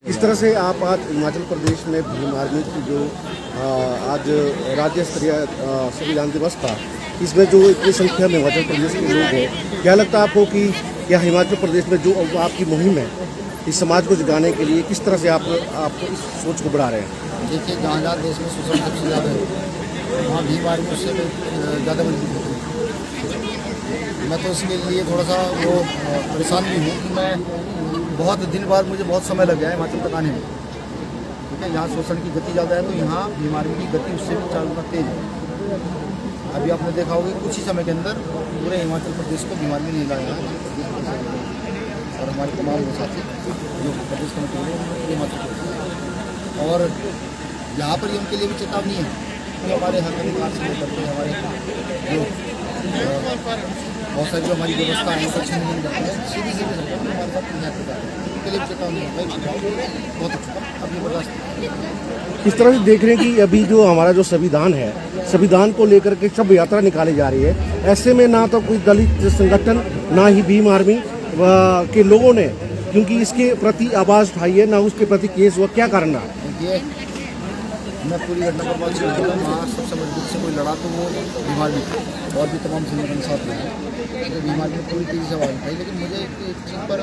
इस तरह से आप आज हिमाचल प्रदेश में भीम आर्मी की जो आज राज्य स्तरीय संविधान दिवस था, इसमें जो इतनी संख्या में हिमाचल प्रदेश के लोग हैं, क्या लगता है आपको कि क्या हिमाचल प्रदेश में जो आपकी मुहिम है इस समाज को जगाने के लिए किस तरह से आप इस सोच को बढ़ा रहे हैं? देखिए, जहाँ जहाँ देश में शोषण सबसे ज़्यादा है वहाँ भीम आर्मी उससे ज़्यादा मजबूत होती है। मैं तो इसके लिए थोड़ा सा वो परेशान भी हूँ कि मैं बहुत दिन बाद मुझे बहुत समय लग गया है हिमाचल तक आने में। ठीक है, यहाँ शोषण की गति ज़्यादा है तो यहाँ भीम आर्मी की गति उससे भी 4 गुना तेज है। अभी आपने देखा होगा कुछ ही समय के अंदर पूरे हिमाचल प्रदेश को भीम आर्मी ले लाया है और हमारे तमाम साथी जो प्रदेश कमेटी वाले हैं हिमाचल प्रदेश, और यहाँ पर ही उनके लिए भी चेतावनी है कि हमारे हक अधिकार से करते हैं। हमारे जो बहुत सारी जो हमारी व्यवस्था है उनका छीन नहीं जाती है, सीधी हमारे साथ न्याय करता है, उनके लिए चेतावनी है। बहुत अच्छा, अब ये बर्दाश्त किस तरह से देख रहे हैं कि अभी जो हमारा जो संविधान है, संविधान को लेकर के शव यात्रा निकाली जा रही है, ऐसे में ना तो कोई दलित संगठन ना ही भीम आर्मी के लोगों ने क्योंकि इसके प्रति आवाज़ उठाई है, ना उसके प्रति केस हुआ, क्या कारण रहा? देखिए, मैं पूरी घटना पर बात शुरू करूँ, वहाँ सबसे मजबूत से कोई लड़ा तो वो भीम आर्मी था और भी तमाम संगठन साथ में तो भीम आर्मी पूरी तेज़ी से आवाज़ उठाई। लेकिन मुझे एक चीज़ पर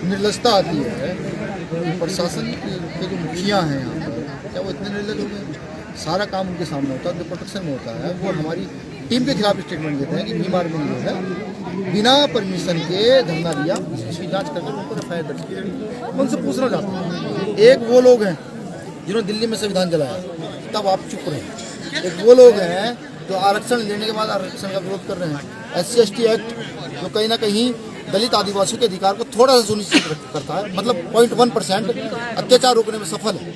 निर्लजता आती है कि प्रशासन के जो मुखिया हैं यहाँ पर, क्या वो इतने निर्लज हो गए? सारा काम उनके सामने होता है, जो प्रोटेक्शन में होता है वो हमारी टीम के खिलाफ स्टेटमेंट देते हैं कि भीम आर्मी ने जो है बिना परमिशन के धरना दिया, इसकी जांच करके उन पर एफआईआर दर्ज किया। उनसे पूछना चाहता हूँ, एक वो लोग हैं जिन्होंने दिल्ली में संविधान जलाया, तब आप चुप रहे। एक वो लोग हैं जो आरक्षण लेने के बाद आरक्षण का विरोध कर रहे हैं। SC/ST एक्ट जो कहीं ना कहीं दलित आदिवासियों के अधिकार को थोड़ा सा सुनिश्चित करता है, मतलब 0.1% अत्याचार रोकने में सफल है,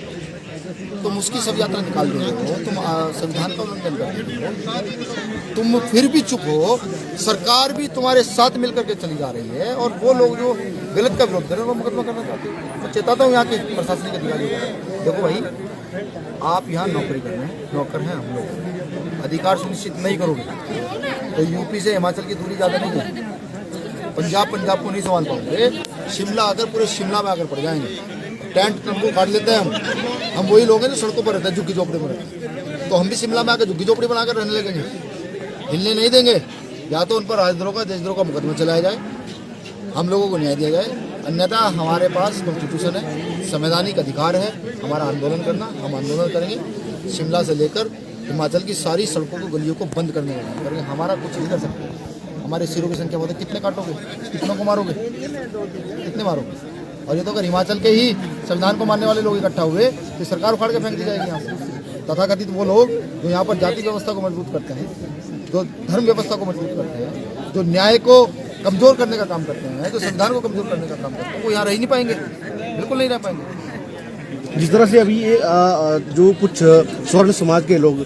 तुम उसकी सब यात्रा निकाल रहे हो, तुम संविधान का उल्लंघन कर रहे हो, तुम फिर भी चुप हो, सरकार भी तुम्हारे साथ मिलकर के चली जा रही है और वो लोग जो गलत का विरोध कर रहे हैं वो मुकदमा करना चाहते हैं। मैं चेताता हूँ यहाँ के प्रशासनिक अधिकारियों को, देखो भाई, आप यहाँ नौकरी कर रहे हैं, नौकर हैं हम लोग, अधिकार सुनिश्चित नहीं करोगे तो यूपी से हिमाचल की दूरी ज़्यादा नहीं है, पंजाब को नहीं संभाल पाओगे। शिमला अगर पूरे शिमला में आकर पड़ जाएंगे, टेंट तंबू काट लेते हैं हम वही लोग हैं जो सड़कों पर रहते हैं, झुग्गी झोपड़ी में रहते हैं, तो हम भी शिमला में आकर झुग्गी झोपड़ी बनाकर रहने लगेंगे, हिलने नहीं देंगे। या तो उन पर राजद्रोह का देशद्रोह का मुकदमा चलाया जाए, हम लोगों को न्याय दिया जाए, अन्यथा हमारे पास कॉन्स्टिट्यूशन है, संवैधानिक अधिकार है हमारा आंदोलन करना, हम आंदोलन करेंगे। शिमला से लेकर हिमाचल की सारी सड़कों को गलियों को बंद करने का काम करेंगे, हमारा कुछ नहीं कर सकते। हमारे सिरों की संख्या बहुत है, कितने काटोगे, कितनों को मारोगे, कितने मारोगे? और ये तो अगर हिमाचल के ही संविधान को मानने वाले लोग इकट्ठा हुए तो सरकार उखाड़ के फेंक दी जाएगी यहाँ से। तथाकथित वो लोग जो यहाँ पर जाति व्यवस्था को मजबूत करते हैं, जो धर्म व्यवस्था को मजबूत करते हैं, जो न्याय को कमजोर करने का काम करते हैं, जो संविधान को कमजोर करने का काम करते हैं, वो यहाँ रह नहीं पाएंगे, बिल्कुल नहीं रह पाएंगे। जिस तरह से अभी ये जो कुछ स्वर्ण समाज के लोग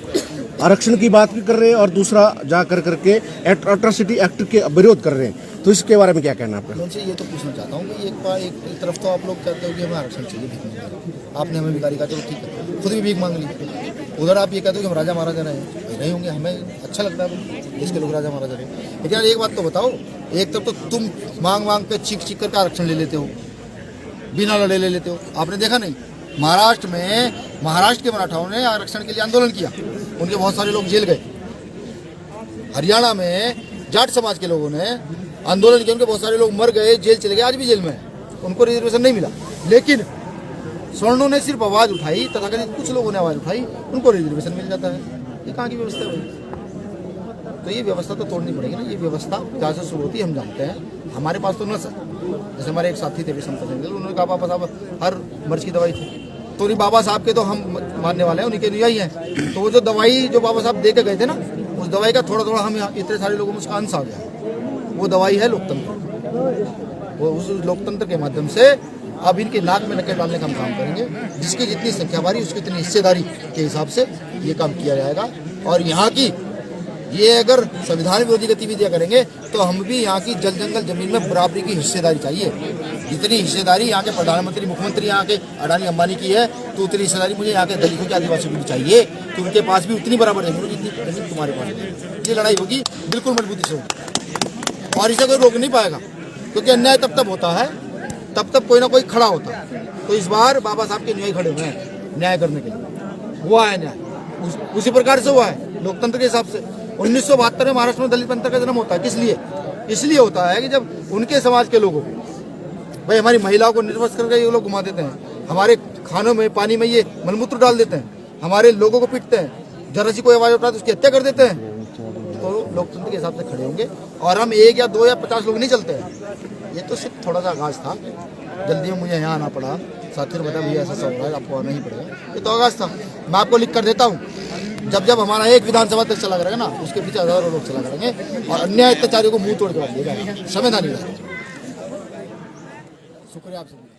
आरक्षण की बात भी कर रहे हैं और दूसरा जा कर करके एट्रोसिटी एक्ट के विरोध कर रहे हैं, तो इसके बारे में क्या कहना है आपका? उनसे ये तो पूछना चाहता हूँ कि एक तरफ तो आप लोग कहते हो कि हमें आरक्षण चाहिए, भीख मांग, आपने हमें भिखारी कहा, चलो ठीक है, खुद भी भीख मांग ली। उधर आप ये कहते हो कि हम राजा महाराजा रहे होंगे, हमें अच्छा लगता है देश के लोग राजा महाराजा रहे। लेकिन यार एक बात तो बताओ, एक तरफ तो तुम मांग के चीख करके आरक्षण ले लेते हो, बिना लड़े ले लेते हो। आपने देखा नहीं, महाराष्ट्र के मराठाओं ने आरक्षण के लिए आंदोलन किया, उनके बहुत सारे लोग जेल गए। हरियाणा में जाट समाज के लोगों ने आंदोलन किया, उनके बहुत सारे लोग मर गए, जेल चले गए, आज भी जेल में है, उनको रिजर्वेशन नहीं मिला। लेकिन स्वर्णों ने सिर्फ आवाज़ उठाई, तथाकथित कुछ लोगों ने आवाज़ उठाई, उनको रिजर्वेशन मिल जाता है। ये कहाँ की व्यवस्था है? तो ये व्यवस्था तो तोड़नी पड़ेगी ना। ये व्यवस्था जहाँ से शुरू होती है हम जानते हैं, हमारे पास तो न सर, जैसे हमारे एक साथी थे विषम पटेल, उन्होंने कहा बाबा साहब हर मर्ज की दवाई थी, तो नहीं बाबा साहब के तो हम मानने वाले हैं, उन्हीं के अनुयायी हैं। तो वो जो दवाई जो बाबा साहब दे के गए थे ना, उस दवाई का थोड़ा थोड़ा हम इतने सारे लोगों में उसका अंश आ गया। वो दवाई है लोकतंत्र, वो उस लोकतंत्र के माध्यम से अब इनके नाक में नकेल डालने का हम काम करेंगे। जिसकी जितनी संख्या बारी उसकी इतनी हिस्सेदारी के हिसाब से ये काम किया जाएगा। और यहाँ की ये अगर संविधान विरोधी गतिविधियाँ करेंगे तो हम भी यहाँ की जल जंगल जमीन में बराबरी की हिस्सेदारी चाहिए। जितनी हिस्सेदारी यहाँ के प्रधानमंत्री मुख्यमंत्री यहाँ के अडानी अंबानी की है, तो उतनी हिस्सेदारी मुझे यहाँ के दलितों के आदिवासियों की भी चाहिए, कि उनके पास भी उतनी बराबर जमीन जितनी जमीन तुम्हारे पास है। ये लड़ाई होगी, बिल्कुल मजबूती से होगी और इसे कोई रोक नहीं पाएगा, क्योंकि अन्याय तब होता है तब तक कोई ना कोई खड़ा होता। तो इस बार बाबा साहब के अनुयायी खड़े हुए हैं न्याय करने के लिए। हुआ है न्याय उसी प्रकार से हुआ है लोकतंत्र के हिसाब से। 1972 में महाराष्ट्र में दलित पंथ का जन्म होता है। किस लिए? इसलिए होता है कि जब उनके समाज के लोगों को, भाई हमारी महिलाओं को निर्वस्त्र करके ये लोग घुमा देते हैं, हमारे खानों में पानी में ये मलमूत्र डाल देते हैं, हमारे लोगों को पीटते हैं, जरा सी कोई आवाज उठाती है उसकी हत्या कर देते हैं, तो लोकतंत्र के हिसाब से खड़े होंगे। और हम 1 या 2 या 50 लोग नहीं चलते हैं। ये तो सिर्फ थोड़ा सा आगाज था, जल्दी में मुझे यहाँ आना पड़ा, साथियों ने बताया भैया ऐसा सब हो रहा है, आपको आना ही पड़ेगा। ये तो आगाज था। मैं आपको लिख कर देता हूँ, जब जब हमारा एक विधानसभा तक चला करेगा ना, उसके पीछे हजारों लोग चला करेंगे और अन्याय अत्याचारियों को मुंह तोड़ के रख देगा। समय ना नहीं। शुक्रिया आप सभी।